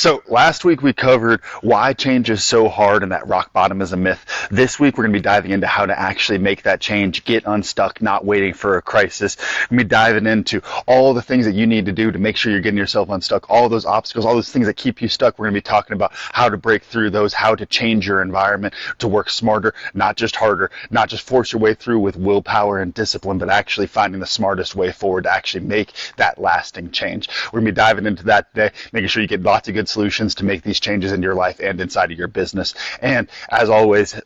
So last week we covered why change is so hard and that rock bottom is a myth. This week we're going to be diving into how to actually make that change, get unstuck, not waiting for a crisis. We're going to be diving into all the things that you need to do to make sure you're getting yourself unstuck, all those obstacles, all those things that keep you stuck. We're going to be talking about how to break through those, how to change your environment to work smarter, not just harder, not just force your way through with willpower and discipline, but actually finding the smartest way forward to actually make that lasting change. We're going to be diving into that today, making sure you get lots of good solutions to make these changes in your life and inside of your business. And as always,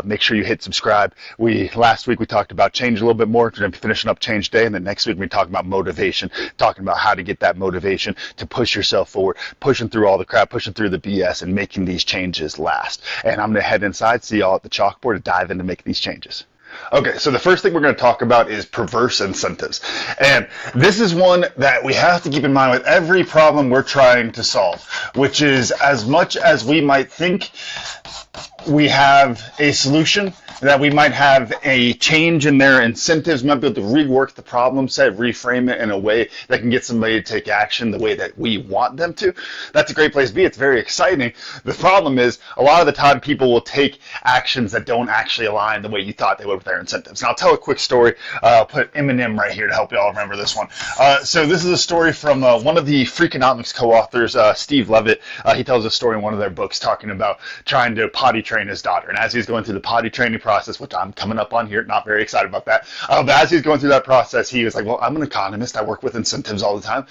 make sure you hit subscribe. Last week we talked about change a little bit more. We're going to be finishing up change day, and then next week we're talking about motivation, talking about how to get that motivation to push yourself forward, pushing through all the crap, pushing through the BS, and making these changes last. And I'm going to head inside, see y'all at the chalkboard, to dive in to make these changes. Okay, so the first thing we're going to talk about is perverse incentives. And this is one that we have to keep in mind with every problem we're trying to solve, which is, as much as we might think we have a solution, that we might have a change in their incentives, might be able to rework the problem set, reframe it in a way that can get somebody to take action the way that we want them to. That's a great place to be. It's very exciting. The problem is, a lot of the time people will take actions that don't actually align the way you thought they would with their incentives. Now, I'll tell a quick story. I'll put Eminem right here to help you all remember this one. So this is a story from one of the Freakonomics co-authors, Steve Levitt. He tells a story in one of their books talking about trying to potty train his daughter. And as he's going through the potty training process, which I'm coming up on here, not very excited about that, but as he's going through that process, he was like, well, I'm an economist. I work with incentives all the time.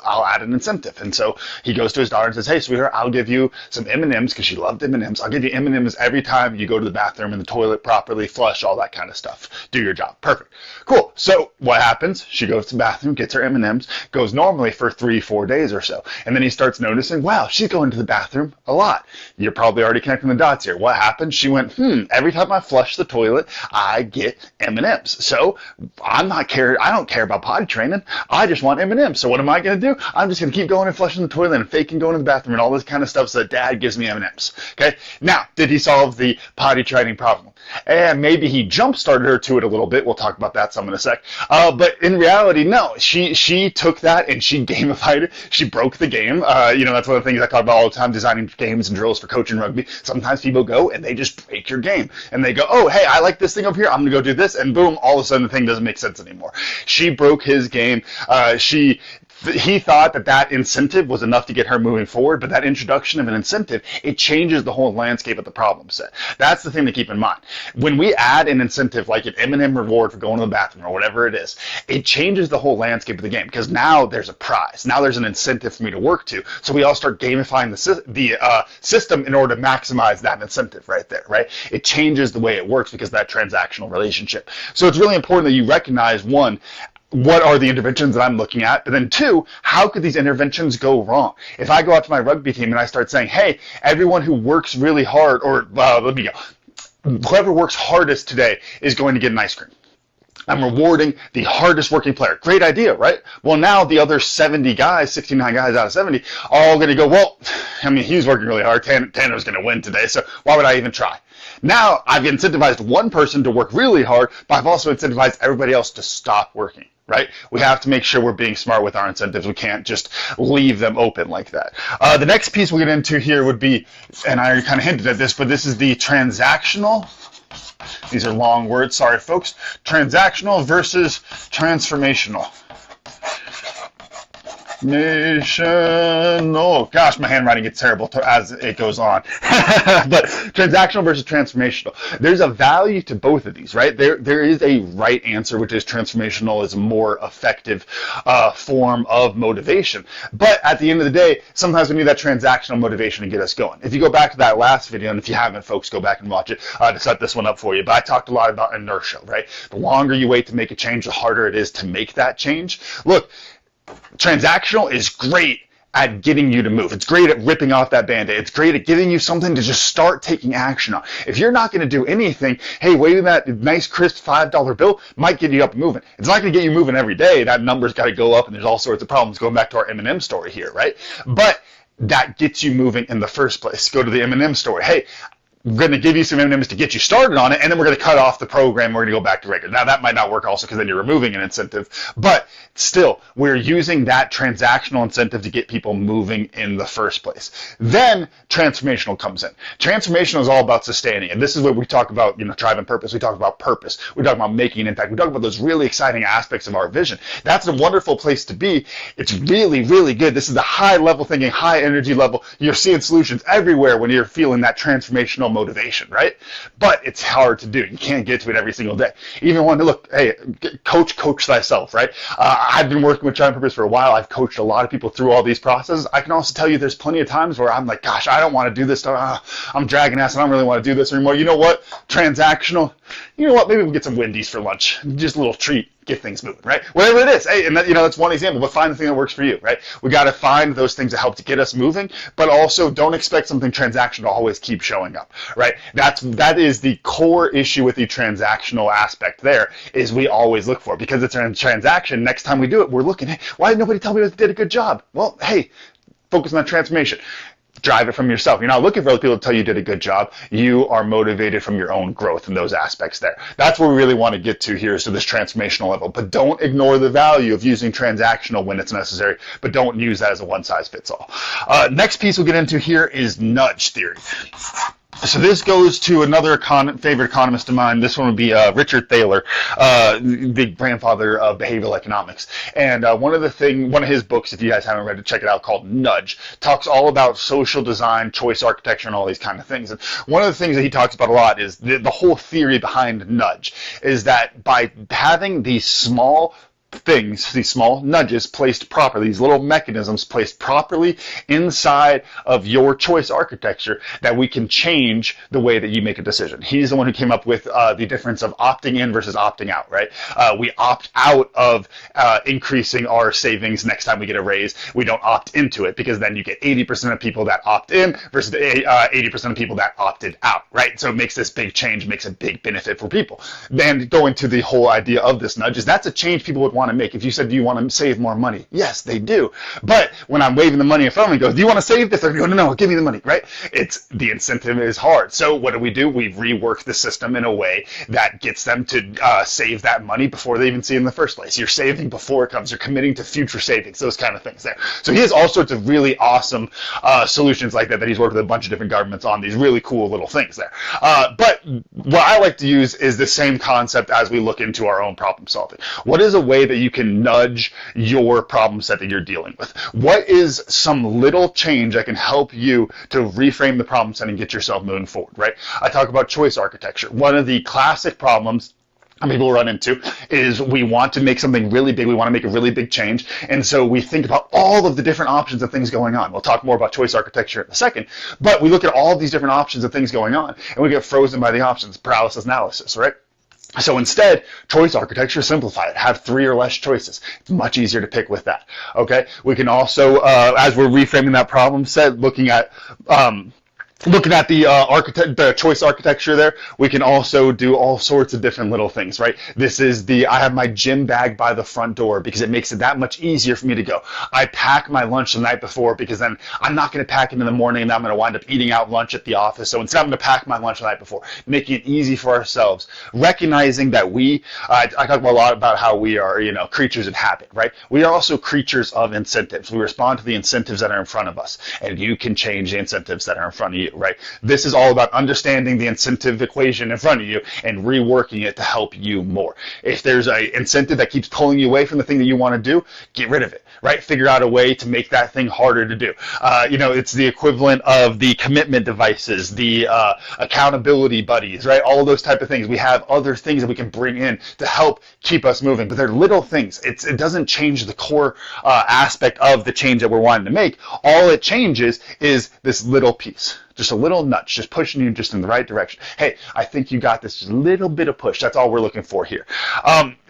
I'll add an incentive. And so he goes to his daughter and says, hey, sweetheart, I'll give you some M&Ms, because she loved M&Ms. I'll give you M&Ms every time you go to the bathroom and the toilet properly, flush, all that kind of stuff. Do your job. Perfect. Cool. So what happens? She goes to the bathroom, gets her M&Ms, goes normally for 3-4 days or so. And then he starts noticing, wow, she's going to the bathroom a lot. You're probably already connecting the dots here. What happened? She went, every time I flush the toilet, I get M&Ms. So I don't care about potty training. I just want M&Ms. So what am I going to do? I'm just going to keep going and flushing the toilet and faking going to the bathroom and all this kind of stuff so that dad gives me M&Ms. Okay. Now, did he solve the potty training problem? And maybe he jump-started her to it a little bit. We'll talk about that some in a sec. But in reality, no. She took that and she gamified it. She broke the game. That's one of the things I talk about all the time, designing games and drills for coaching rugby. Sometimes people go and they just break your game. And they go, oh, hey, I like this thing over here. I'm going to go do this. And boom, all of a sudden the thing doesn't make sense anymore. She broke his game. He thought that incentive was enough to get her moving forward, but that introduction of an incentive, it changes the whole landscape of the problem set. That's the thing to keep in mind. When we add an incentive like an M&M reward for going to the bathroom or whatever it is, it changes the whole landscape of the game, because now there's a prize. Now there's an incentive for me to work to. So we all start gamifying the system in order to maximize that incentive right there, right? It changes the way it works because of that transactional relationship. So it's really important that you recognize, one, what are the interventions that I'm looking at? But then two, how could these interventions go wrong? If I go out to my rugby team and I start saying, hey, everyone who works really hard, whoever works hardest today is going to get an ice cream. I'm rewarding the hardest working player. Great idea, right? Well, now the other 70 guys, 69 guys out of 70, are all going to go, well, he's working really hard. Tanner's going to win today, so why would I even try? Now I've incentivized one person to work really hard, but I've also incentivized everybody else to stop working. Right? We have to make sure we're being smart with our incentives. We can't just leave them open like that. The next piece we'll get into here would be, and I already kind of hinted at this, but this is the transactional. These are long words, sorry folks. Transactional versus transformational. Oh gosh, my handwriting gets terrible as it goes on. But transactional versus transformational. There's a value to both of these, right? There is a right answer, which is transformational is a more effective form of motivation. But at the end of the day, sometimes we need that transactional motivation to get us going. If you go back to that last video, and if you haven't, folks, go back and watch it to set this one up for you. But I talked a lot about inertia, right? The longer you wait to make a change, the harder it is to make that change. Look, transactional is great at getting you to move. It's great at ripping off that Band-Aid. It's great at giving you something to just start taking action on. If you're not going to do anything, hey, waving that nice crisp $5 bill might get you up and moving. It's not going to get you moving every day. That number's got to go up, and there's all sorts of problems going back to our M&M story here, right? But that gets you moving in the first place. Go to the M&M story. Hey, going to give you some M&Ms to get you started on it, and then we're going to cut off the program. We're going to go back to regular. Now, that might not work also because then you're removing an incentive, but still, we're using that transactional incentive to get people moving in the first place. Then transformational comes in. Transformational is all about sustaining, and this is what we talk about, drive and purpose. We talk about purpose. We talk about making an impact. We talk about those really exciting aspects of our vision. That's a wonderful place to be. It's really, really good. This is the high level thinking, high energy level. You're seeing solutions everywhere when you're feeling that transformational motivation, right? But it's hard to do. You can't get to it every single day. Even when, look, hey, coach thyself, right? I've been working with Drive and Purpose for a while. I've coached a lot of people through all these processes. I can also tell you there's plenty of times where I'm like, gosh, I don't want to do this. I'm dragging ass. I don't really want to do this anymore. You know what? Transactional. You know what? Maybe we'll get some Wendy's for lunch. Just a little treat. Get things moving, right? Whatever it is. Hey, and that, that's one example, but find the thing that works for you, right? We got to find those things that help to get us moving, but also don't expect something transactional to always keep showing up, right? That is the core issue with the transactional aspect there, is we always look for it. Because it's a transaction, next time we do it, we're looking, hey, why did nobody tell me I did a good job? Well, hey, focus on transformation. Drive it from yourself. You're not looking for other people to tell you did a good job. You are motivated from your own growth in those aspects there. That's what we really want to get to here, is to this transformational level. But don't ignore the value of using transactional when it's necessary, but don't use that as a one-size-fits-all. Next piece we'll get into here is nudge theory. So this goes to another favorite economist of mine. This one would be Richard Thaler, the grandfather of behavioral economics. And one of his books, if you guys haven't read it, check it out, called Nudge, talks all about social design, choice architecture, and all these kind of things. And one of the things that he talks about a lot is the whole theory behind nudge is that by having these small things, these small nudges placed properly, these little mechanisms placed properly inside of your choice architecture, that we can change the way that you make a decision. He's the one who came up with the difference of opting in versus opting out, right? We opt out of increasing our savings next time we get a raise. We don't opt into it, because then you get 80% of people that opt in versus 80% of people that opted out, right? So it makes this big change, makes a big benefit for people. Then going to the whole idea of this nudge is that's a change people would want to make. If you said, do you want to save more money? Yes, they do. But when I'm waving the money in front of me, go, do you want to save this? They're going, no, give me the money, right? The incentive is hard. So what do? We rework the system in a way that gets them to save that money before they even see it in the first place. You're saving before it comes. You're committing to future savings, those kind of things there. So he has all sorts of really awesome solutions like that he's worked with a bunch of different governments on, these really cool little things there. But what I like to use is the same concept as we look into our own problem solving. What is a way that you can nudge your problem set that you're dealing with? What is some little change that can help you to reframe the problem set and get yourself moving forward, right? I talk about choice architecture. One of the classic problems people run into is we want to make something really big. We want to make a really big change. And so we think about all of the different options of things going on. We'll talk more about choice architecture in a second, but we look at all these different options of things going on, and we get frozen by the options, paralysis analysis, right? So instead, choice architecture, simplify it. Have 3 or less choices. It's much easier to pick with that. Okay? We can also, as we're reframing that problem set, looking at the choice architecture there, we can also do all sorts of different little things, right? This is I have my gym bag by the front door because it makes it that much easier for me to go. I pack my lunch the night before because then I'm not going to pack it in the morning and I'm going to wind up eating out lunch at the office. So instead I'm going to pack my lunch the night before, making it easy for ourselves, recognizing that I talk a lot about how we are, creatures of habit, right? We are also creatures of incentives. We respond to the incentives that are in front of us, and you can change the incentives that are in front of you. Right? This is all about understanding the incentive equation in front of you and reworking it to help you more. If there's an incentive that keeps pulling you away from the thing that you want to do, get rid of it, right? Figure out a way to make that thing harder to do. It's the equivalent of the commitment devices, the accountability buddies, right? All of those type of things. We have other things that we can bring in to help keep us moving, but they're little things. It doesn't change the core aspect of the change that we're wanting to make. All it changes is this little piece. Just a little nudge, just pushing you just in the right direction. Hey, I think you got this, just a little bit of push. That's all we're looking for here.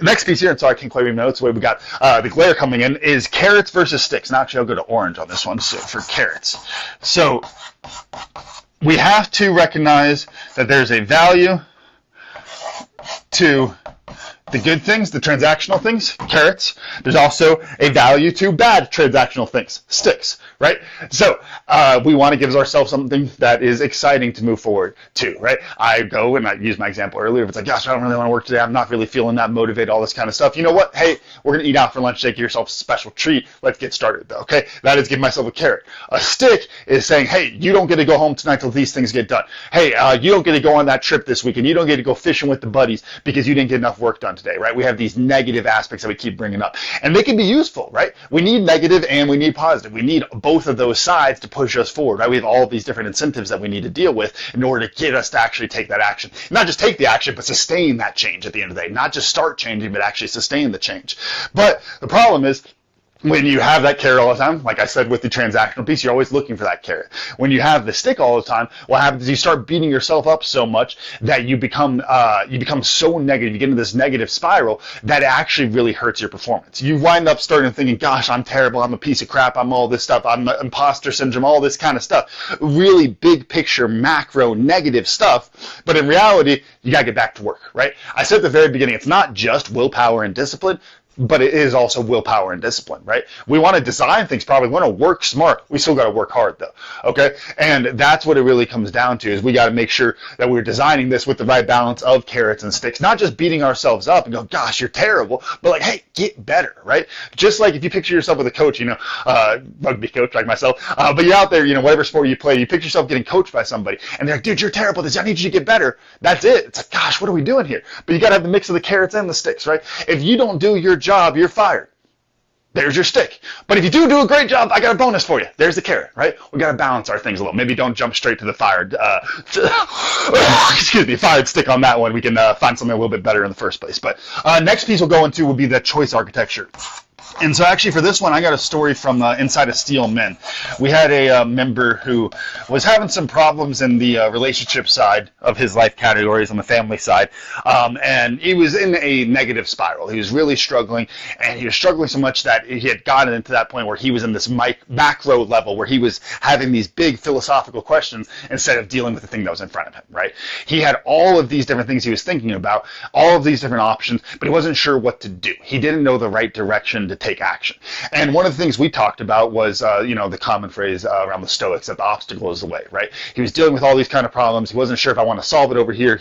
Next piece here, and sorry I can't clear my notes, the way we got the glare coming in, is carrots versus sticks. Now actually I'll go to orange on this one, so for carrots. So we have to recognize that there's a value to the good things, the transactional things, carrots. There's also a value to bad transactional things, sticks, right? So we want to give ourselves something that is exciting to move forward to, right? I go and I used my example earlier. If it's like, gosh, I don't really want to work today. I'm not really feeling that motivated, all this kind of stuff. You know what? Hey, we're going to eat out for lunch today. Give yourself a special treat. Let's get started, though, okay? That is giving myself a carrot. A stick is saying, hey, you don't get to go home tonight till these things get done. Hey, you don't get to go on that trip this weekend. You don't get to go fishing with the buddies because you didn't get enough work done today, right? We have these negative aspects that we keep bringing up, and they can be useful, right? We need negative and we need positive. We need both of those sides to push us forward, right? We have all of these different incentives that we need to deal with in order to get us to actually take that action. Not just take the action, but sustain that change at the end of the day. Not just start changing, but actually sustain the change. But the problem is, when you have that carrot all the time, like I said with the transactional piece, you're always looking for that carrot. When you have the stick all the time, what happens is you start beating yourself up so much that you become so negative. You get into this negative spiral that actually really hurts your performance. You wind up starting thinking, gosh, I'm terrible, I'm a piece of crap, I'm all this stuff, I'm imposter syndrome, all this kind of stuff. Really big picture, macro, negative stuff. But in reality, you got to get back to work, right? I said at the very beginning, it's not just willpower and discipline, but it is also willpower and discipline, right? We want to design things probably. We want to work smart. We still got to work hard, though, okay? And that's what it really comes down to, is we got to make sure that we're designing this with the right balance of carrots and sticks, not just beating ourselves up and go, gosh, you're terrible, but like, hey, get better, right? Just like if you picture yourself with a coach, rugby coach like myself, but you're out there, whatever sport you play, you picture yourself getting coached by somebody, and they're like, dude, you're terrible. I need you to get better. That's it. It's like, gosh, what are we doing here? But you got to have the mix of the carrots and the sticks, right? If you don't do your job, you're fired. There's your stick. But if you do a great job, I got a bonus for you. There's the carrot, right? We got to balance our things a little. Maybe don't jump straight to the fired, fired stick on that one. We can find something a little bit better in the first place. But next piece we'll go into will be the choice architecture. And so actually for this one, I got a story from inside of Steel Men. We had a member who was having some problems in the relationship side of his life categories on the family side. And he was in a negative spiral. He was really struggling, and he was struggling so much that he had gotten into that point where he was in this macro level where he was having these big philosophical questions instead of dealing with the thing that was in front of him, right? He had all of these different things he was thinking about, all of these different options, but he wasn't sure what to do. He didn't know the right direction to take action. And one of the things we talked about was, the common phrase around the Stoics, that the obstacle is the way, right? He was dealing with all these kind of problems. He wasn't sure if I want to solve it over here,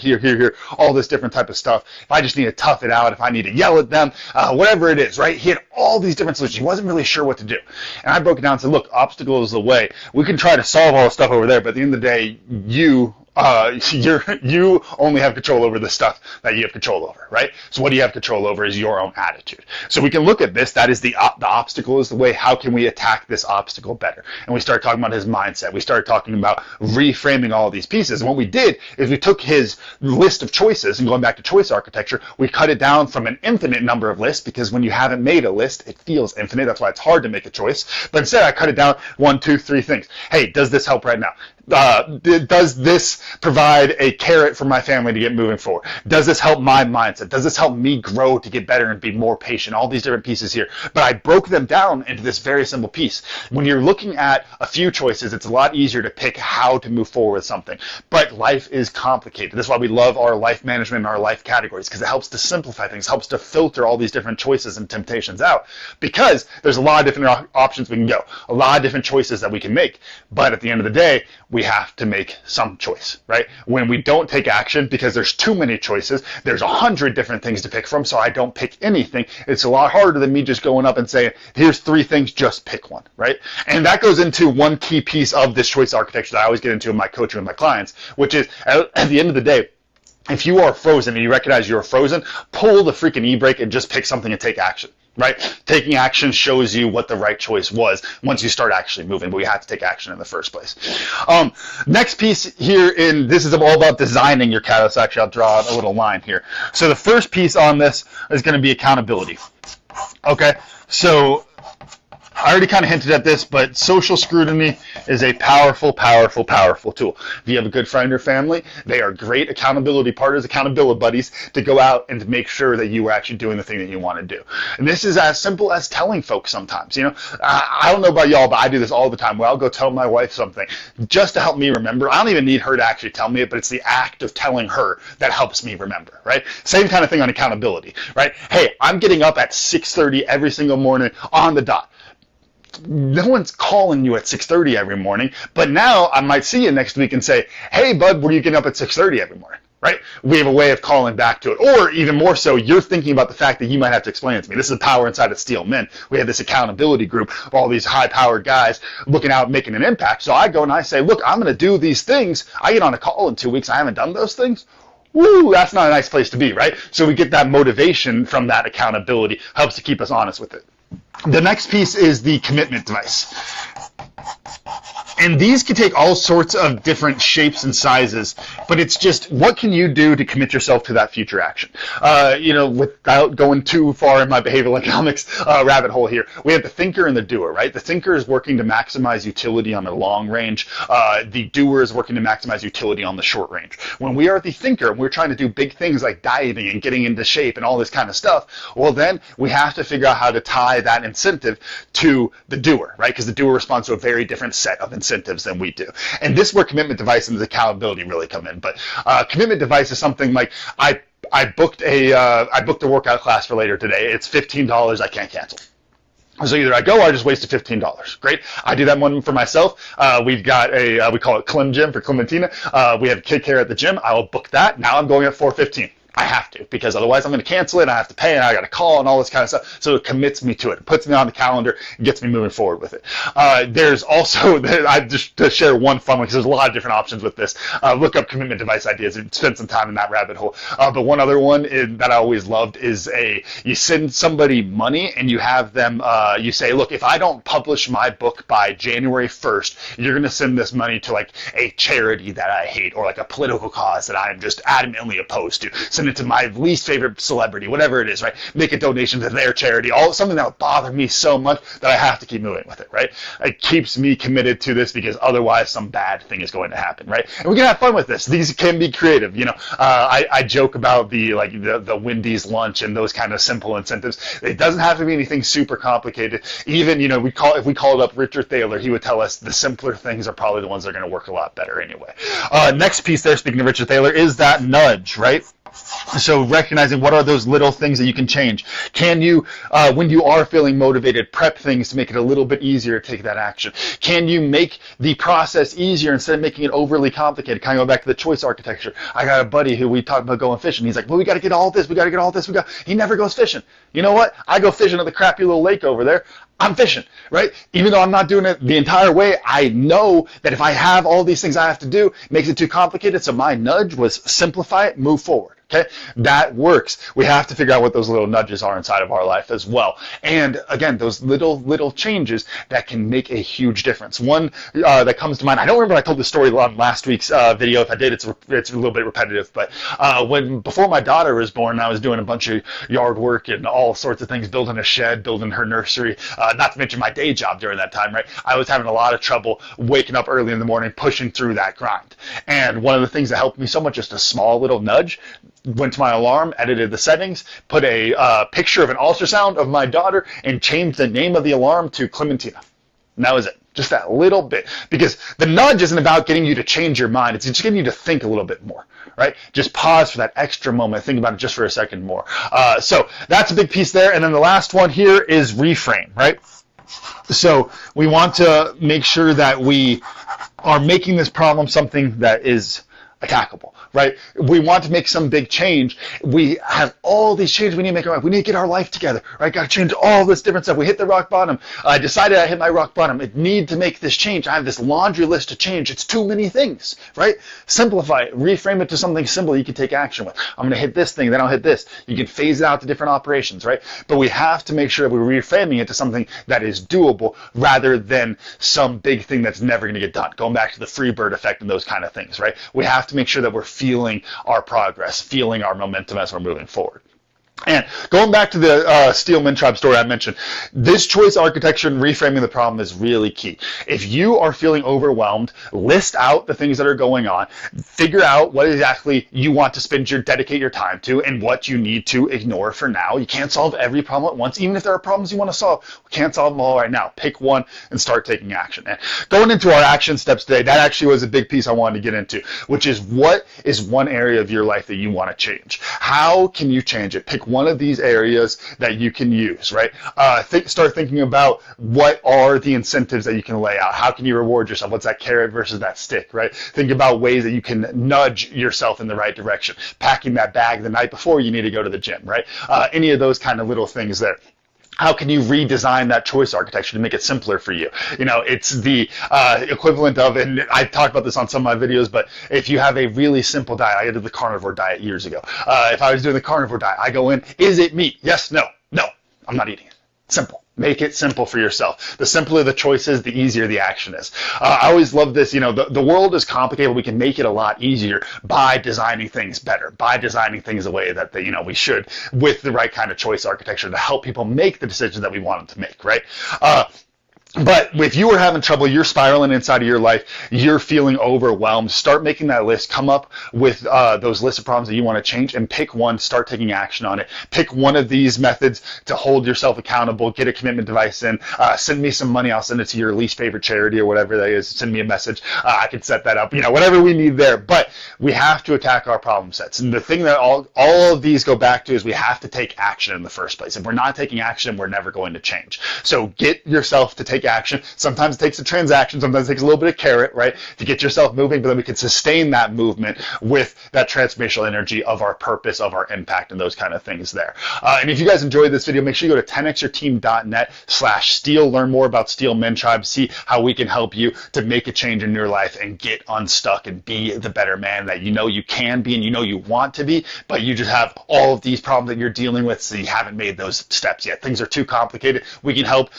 all this different type of stuff. If I just need to tough it out, if I need to yell at them, whatever it is, right? He had all these different solutions. He wasn't really sure what to do. And I broke it down and said, look, obstacle is the way. We can try to solve all the stuff over there, but at the end of the day, you only have control over the stuff that you have control over, right? So what do you have control over is your own attitude. So we can look at this. That is the obstacle is the way. How can we attack this obstacle better? And we started talking about his mindset. We started talking about reframing all of these pieces. And what we did is we took his list of choices, and going back to choice architecture, we cut it down from an infinite number of lists, because when you haven't made a list, it feels infinite. That's why it's hard to make a choice. But instead, I cut it down 1, 2, 3 things. Hey, does this help right now? Does this provide a carrot for my family to get moving forward? Does this help my mindset? Does this help me grow to get better and be more patient? All these different pieces here. But I broke them down into this very simple piece. When you're looking at a few choices, it's a lot easier to pick how to move forward with something. But life is complicated. That's why we love our life management and our life categories, because it helps to simplify things, helps to filter all these different choices and temptations out, because there's a lot of different options we can go, a lot of different choices that we can make. But at the end of the day, we have to make some choice, right? When we don't take action because there's too many choices, there's 100 different things to pick from, so I don't pick anything. It's a lot harder than me just going up and saying, here's 3 things, just pick one, right? And that goes into one key piece of this choice architecture that I always get into in my coaching with my clients, which is, at the end of the day, if you are frozen and you recognize you're frozen, pull the freaking e-brake and just pick something and take action. Right? Taking action shows you what the right choice was once you start actually moving, but we have to take action in the first place. Next piece here, this is all about designing your catalyst. Actually, I'll draw a little line here. So the first piece on this is going to be accountability. Okay, so I already kind of hinted at this, but social scrutiny is a powerful, powerful, powerful tool. If you have a good friend or family, they are great accountability partners, accountability buddies to go out and to make sure that you are actually doing the thing that you want to do. And this is as simple as telling folks sometimes. I don't know about y'all, but I do this all the time where I'll go tell my wife something just to help me remember. I don't even need her to actually tell me it, but it's the act of telling her that helps me remember, right? Same kind of thing on accountability, right? Hey, I'm getting up at 6:30 every single morning on the dot. No one's calling you at 6:30 every morning, but now I might see you next week and say, hey, bud, were you getting up at 6:30 every morning? Right? We have a way of calling back to it. Or even more so, you're thinking about the fact that you might have to explain it to me. This is the power inside of Steel Men. We have this accountability group of all these high-powered guys looking out, making an impact. So I go and I say, look, I'm going to do these things. I get on a call in 2 weeks. I haven't done those things. Woo, that's not a nice place to be, right? So we get that motivation from that accountability. Helps to keep us honest with it. The next piece is the commitment device. And these can take all sorts of different shapes and sizes, but it's just what can you do to commit yourself to that future action? Without going too far in my behavioral economics rabbit hole here, we have the thinker and the doer, right? The thinker is working to maximize utility on the long range. The doer is working to maximize utility on the short range. When we are the thinker and we're trying to do big things like dieting and getting into shape and all this kind of stuff, well, then we have to figure out how to tie that incentive to the doer, right? Because the doer responds to a very different set of incentives than we do. And this is where commitment device and the accountability really come in. But commitment device is something like I booked a workout class for later today. It's $15. I can't cancel. So either I go or I just wasted $15. Great. I do that one for myself. We've got we call it Clem Gym for Clementina. We have kid care at the gym. I will book that. Now I'm going at 4:15. I have to, because otherwise I'm going to cancel it, and I have to pay, and I got to call, and all this kind of stuff. So it commits me to it. It puts me on the calendar, and gets me moving forward with it. There's also, just to share one fun one, because there's a lot of different options with this. Look up commitment device ideas and spend some time in that rabbit hole. But one other one that I always loved is you send somebody money, and you have them, you say, look, if I don't publish my book by January 1st, you're going to send this money to like a charity that I hate, or like a political cause that I am just adamantly opposed to. Send it to my least favorite celebrity, whatever it is, right? Make a donation to their charity, something that would bother me so much that I have to keep moving with it, right? It keeps me committed to this, because otherwise some bad thing is going to happen, right? And we can have fun with this. These can be creative, I joke about the Wendy's lunch and those kind of simple incentives. It doesn't have to be anything super complicated. Even, if we called up Richard Thaler, he would tell us the simpler things are probably the ones that are going to work a lot better anyway. Next piece there, speaking of Richard Thaler, is that nudge, right? So recognizing what are those little things that you can change. Can you, when you are feeling motivated, prep things to make it a little bit easier to take that action? Can you make the process easier instead of making it overly complicated? Kind of go back to the choice architecture. I got a buddy who we talked about going fishing. He's like, well, we got to get all this. He never goes fishing. You know what? I go fishing at the crappy little lake over there. I'm fishing, right? Even though I'm not doing it the entire way, I know that if I have all these things I have to do, it makes it too complicated. So my nudge was simplify it, move forward. Okay, that works. We have to figure out what those little nudges are inside of our life as well. And again, those little changes that can make a huge difference. One that comes to mind, I don't remember if I told this story on last week's video. If I did, it's a little bit repetitive. But before my daughter was born, I was doing a bunch of yard work and all sorts of things, building a shed, building her nursery, not to mention my day job during that time, right? I was having a lot of trouble waking up early in the morning, pushing through that grind. And one of the things that helped me so much, just a small little nudge, went to my alarm, edited the settings, put a picture of an ultrasound of my daughter, and changed the name of the alarm to Clementina. And that was it. Just that little bit. Because the nudge isn't about getting you to change your mind. It's just getting you to think a little bit more, right? Just pause for that extra moment. Think about it just for a second more. So that's a big piece there. And then the last one here is reframe, right? So we want to make sure that we are making this problem something that is attackable, right? We want to make some big change. We have all these changes we need to make. We need to get our life together, right? Got to change all this different stuff. We hit the rock bottom. I decided I hit my rock bottom. I need to make this change. I have this laundry list to change. It's too many things, right? Simplify it. Reframe it to something simple you can take action with. I'm going to hit this thing, then I'll hit this. You can phase it out to different operations, right? But we have to make sure that we're reframing it to something that is doable rather than some big thing that's never going to get done. Going back to the free bird effect and those kind of things, right? We have to make sure that we're feeling our progress, feeling our momentum as we're moving forward. And going back to the Steel Men Tribe story I mentioned, this choice architecture and reframing the problem is really key. If you are feeling overwhelmed, list out the things that are going on, figure out what exactly you want to dedicate your time to, and what you need to ignore for now. You can't solve every problem at once, even if there are problems you want to solve. We can't solve them all right now. Pick one and start taking action. And going into our action steps today, that actually was a big piece I wanted to get into, which is what is one area of your life that you want to change? How can you change it? Pick one of these areas that you can use, right? Start thinking about what are the incentives that you can lay out. How can you reward yourself? What's that carrot versus that stick, right? Think about ways that you can nudge yourself in the right direction. Packing that bag the night before you need to go to the gym, right? Any of those kind of little things there. How can you redesign that choice architecture to make it simpler for you? You know, it's the equivalent of, and I talked about this on some of my videos, but if you have a really simple diet, I did the carnivore diet years ago. If I was doing the carnivore diet, I go in, is it meat? Yes, no, I'm not eating it. Simple. Make it simple for yourself. The simpler the choice is, the easier the action is. I always love this. You know, the world is complicated. We can make it a lot easier by designing things better, by designing things the way that we should, with the right kind of choice architecture to help people make the decisions that we want them to make, right? But if you are having trouble, you're spiraling inside of your life, you're feeling overwhelmed, start making that list, come up with those lists of problems that you want to change, and pick one, start taking action on it. Pick one of these methods to hold yourself accountable, get a commitment device in, send me some money, I'll send it to your least favorite charity or whatever that is, send me a message, I can set that up, whatever we need there. But we have to attack our problem sets. And the thing that all of these go back to is we have to take action in the first place. If we're not taking action, we're never going to change. So get yourself to take action. Sometimes it takes a transaction, sometimes it takes a little bit of carrot, right, to get yourself moving, but then we can sustain that movement with that transformational energy of our purpose, of our impact, and those kind of things there. And if you guys enjoyed this video, make sure you go to 10xyourteam.net/steel, learn more about Steel Men Tribe, see how we can help you to make a change in your life and get unstuck and be the better man that you know you can be and you know you want to be, but you just have all of these problems that you're dealing with, so you haven't made those steps yet. Things are too complicated. We can help.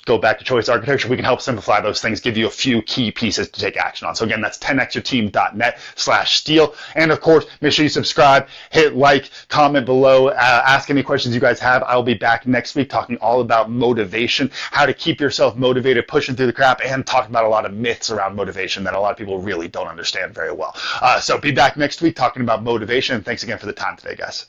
Go back to choice architecture. We can help simplify those things, give you a few key pieces to take action on. So again, that's 10xyourteam.net/steel. And of course, make sure you subscribe, hit like, comment below, ask any questions you guys have. I'll be back next week talking all about motivation, how to keep yourself motivated, pushing through the crap, and talking about a lot of myths around motivation that a lot of people really don't understand very well. So be back next week talking about motivation. And thanks again for the time today, guys.